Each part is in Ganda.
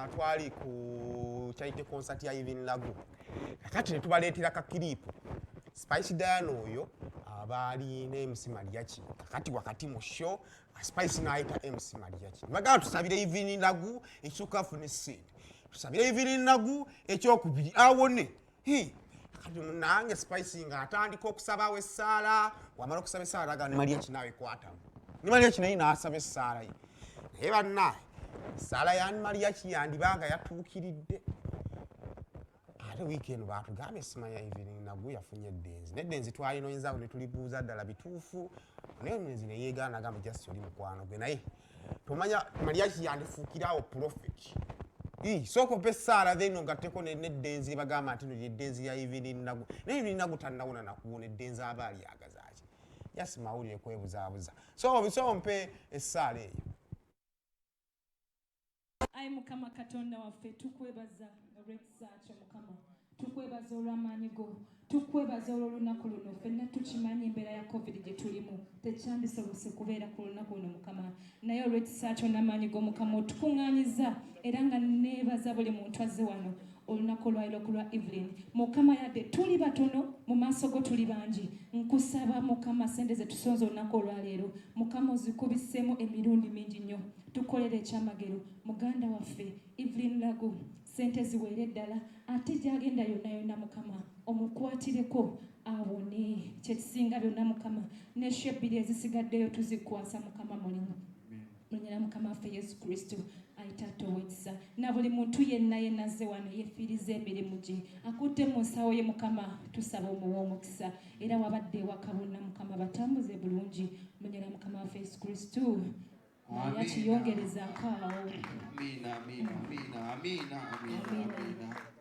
twali ku charity concert ya Even Lagu kakati ne tubaleetera ka clip Spice Diana oyo abali ne MC Mariachi kakati wakati mu show Spice naita MC Mariachi bagamba tusabire Even Lagu ekisuka afune sente tusabire Even Lagu ekyokubiri awone kati munange Spice nga atandika okusaba we sala wamala okusaba sala aga Mariachi nawe kwata ni Mariachi naye nasaba esala ye eba na sala ya Mariachi yandibanga yatuukiridde ate weekend batugambe simanya Even Lagu yafunye denzi ne denzi twalina oyinza ne tulibuuza ddala bituufu naye mwezi ne yeegaana agamba just oli mukwano gwe naye tomanya Mariachi yandifuukirawo prophet soko pesala then ngateko ne denzi bagamba ati no denzi ya Even Lagu naye Even Lagu tannawona nakuwona denzi abali agazaaki just mawulire kwebuzaabuza so mpe essala eyo Ayi Mukama Katonda waffe tukwebaza Red Search Mukama tukwebaza olw'amaanyi go tukwebaza olw'olunaku luno ffenna tukimanyi embeera ya covid gye tulimu tekyandisobose kubeera ku lunaku luno Mukama naye Red Search n'amaanyi go Mukama otukuŋŋaanyiza era nga neebaza buli muntu azze wano olunaku olwaliro ku lwa Evelyn Mukama yadde tuli batono mu maaso go tuli bangi nkusaba Mukama sente ze tusonze olunaku olwaleero Mukama ozikubiseemu emirundi mingi nnyo tukolere ekyamagero muganda waffe Evelyn Lagu sente ziweere ddala ate gy'agenda yonna Mukama omukwatireko awone kyekisinga byonna Mukama n'esho ebbiri ezisigaddeyo tuzikwasa Mukama mulimu munyera Mukama waffe Yesu Kristo ayitato wetsa na buli muntu yenna azze wano yefiiriza emirimu gye akutte mu nsawo ye Mukama tusaba omuwa omukisa era wabadde ewaka bonna Mukama batambuze bulungi munyera Mukama waffe Yesu Kristo yakiyongereza akaawo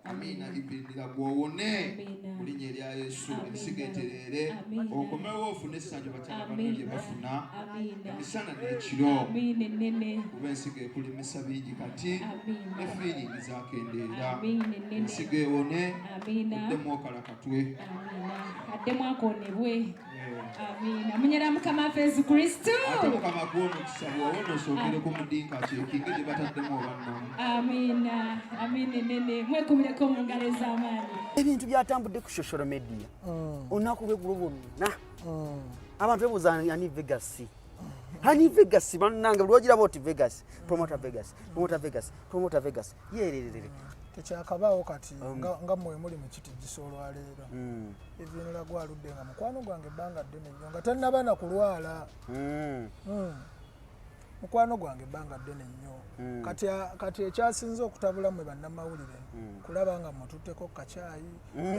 amina ibindira gwowone mulinnya erya Yesu lisigeterere okomewo ofune essanyu bakyala bano lye bafuna emisana n'ekiro kuba ensigo ekulimisa bingi kati ne fiiringi zakendeera ensigo ewone oddemu okalakatwe addemu akonebwe amina munyera Mukama waffe Yesu Kristo ate Mukama gw'omukisa bw'owona osookere ku mudinka kyekinge gye bataddemu obannamu amina nene mwekumire mu ngalo ez'amaanyi ebintu byatambudde ku social media olunaku lweggulo bwonna abantu bebuuza ani Vegas bannange lwogiraba oti Vegas promoter Vegas yererere tekyakabaawo kati nga mmwe muli mu kitijjiso olwaleero Even Lagu aludde nga mukwano gwange ebbanga ddene nnyo nga tannaba na kulwala mukwano gwange ebbanga ddene nnyo kati ekyasinze okutabula mmwe bannamawulire kulaba nga mututteko kacaayi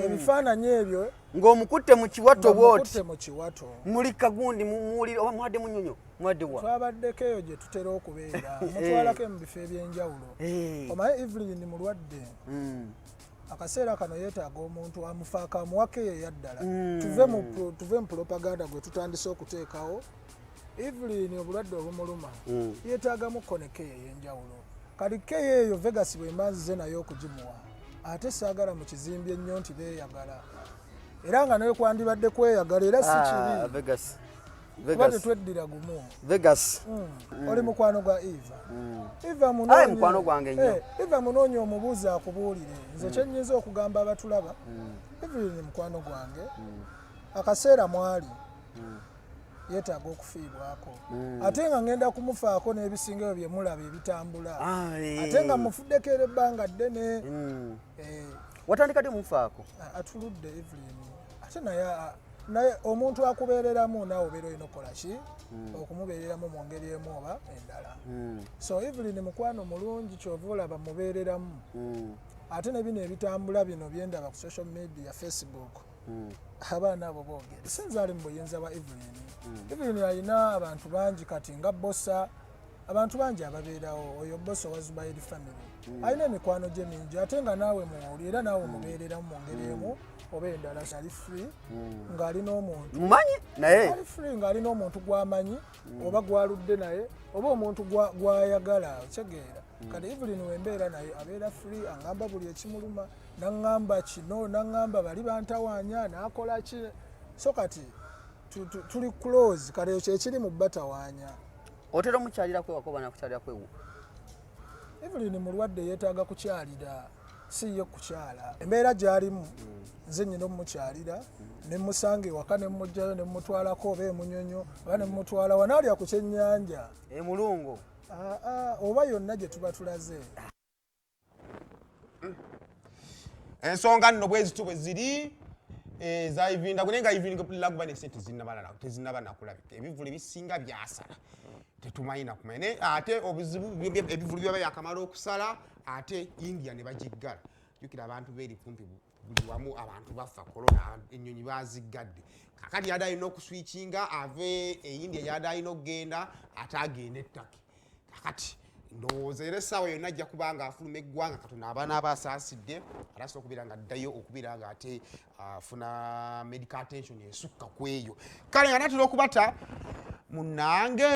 ebifaananyi ebyo ng'omukutte mu kiwato bw'oti muli kagundi mwadde munyonyo mwadde wa twabaddeko eyo gye tutera okubeera mutwalako mu bifo ebyenjawulo omaye Evelyn mulwadde akaseera kano yeetaaga omuntu amufaako amuwako eyo eyaddala tuve mu propaganda gwe tutandise okuteekawo Evelyn obulwadde obumuluma yeetaagamu koneke ey'enjawulo kali keyo eyo Vegas bw'emanzize nayo okugimuwa ate saagala mu kizimbi ennyo nti beeyagala era nga naye kwandibadde kweyagala era si kibi kuba tetweddira gumu Vegas oli mukwano gwa Eva mukwano gwange nnyo Eva munoonya omubuuza akubuulire nze kyennyinza okugamba abatulaba Evelyn mukwano gwange akaseera mwali yeetaaga okufiibwako ate nga ngenda kumufaako n'ebisingayo bye mulaba ebitambula ate nga mufuddeko era ebbanga ddene watandika dde mufaako atuludde Evelyn ate naye omuntu akubeereramu naawe obeera olina okukola ki okumubeereramu mu ngeri emu oba endala so Evelyn mukwano mulungi kyova olaba mubeereramu ate ne bino ebitambula bino byendaba ku social media Facebook abaana abo boogera sinza ali mu buyinza bwa Evelyn alina abantu bangi kati nga Bossa abantu bangi ababeerawo oyo Bossa wa Zubair family alina emikwano gye mingi ate nga naawe muwuli era naawe mubeereramu mu ngeri emu oba endala ali free ng'alina omuntu mumanyi naye ali free ng'alina omuntu gw'amanyi oba gwaludde naye oba omuntu gw'ayagala okitegeera kati Evelyn wembeera naye abeera free aŋŋamba buli ekimuluma naŋŋamba kino naŋŋamba bali bantawaanya n'akola ki so kati tuli close kale ekyo ekiri mu batawaanya otera omukyalira kwewako bana kukyalira kwewo Evelyn mulwadde yeetaaga kukyalira si ye kukyala embeera gy'alimu nze nnyina omukyalira ne musanga ewaka ne mujjayo ne mutwalako oba emunyonyo oba ne mutwala wanaalya ku kyennyanja emulungo oba yonna gye tuba tulaze ensonga nno bwezito bwe ziri za Ivindago naye nga Ivindago ne sente tezinnaba nakulabika ebivulu ebisinga byasala tetumanyi nakumanya naye ate obuzibu ebivulu byaba byakamala okusala ate India ne bagiggala jjukira abantu beeri kumpi buli wamu abantu bafa korona ennyonyi baziggadde kakati yada alina okuswikinga ave India yada alina okugenda ate agenda ettake kakati ndowooza era essaawa yonna ajja kuba nga afuluma eggwanga Katonda abaana abasaasidde alasobola okubeera nga addayo okubeera nga ate afuna medical attention esukka ku eyo kale nga natera okubata munange